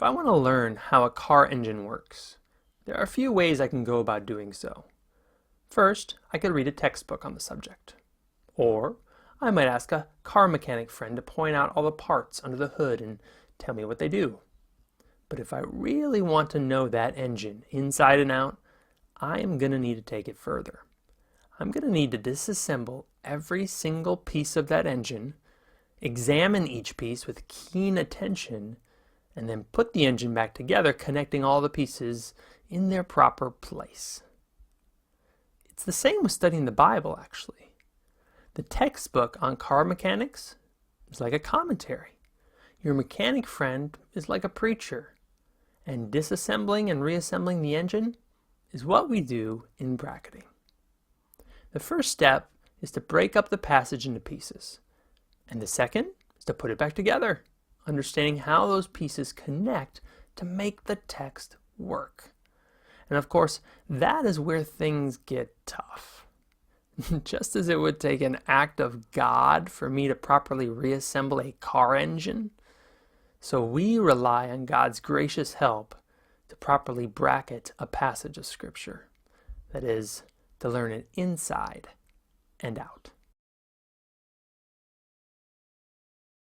If I want to learn how a car engine works, there are a few ways I can go about doing so. First, I could read a textbook on the subject. Or I might ask a car mechanic friend to point out all the parts under the hood and tell me what they do. But if I really want to know that engine inside and out, I am going to need to take it further. I'm going to need to disassemble every single piece of that engine, examine each piece with keen attention, and then put the engine back together, connecting all the pieces in their proper place. It's the same with studying the Bible, actually. The textbook on car mechanics is like a commentary. Your mechanic friend is like a preacher. And disassembling and reassembling the engine is what we do in bracketing. The first step is to break up the passage into pieces. And the second is to put it back together, understanding how those pieces connect to make the text work. And of course, that is where things get tough. Just as it would take an act of God for me to properly reassemble a car engine, so we rely on God's gracious help to properly bracket a passage of Scripture. That is, to learn it inside and out.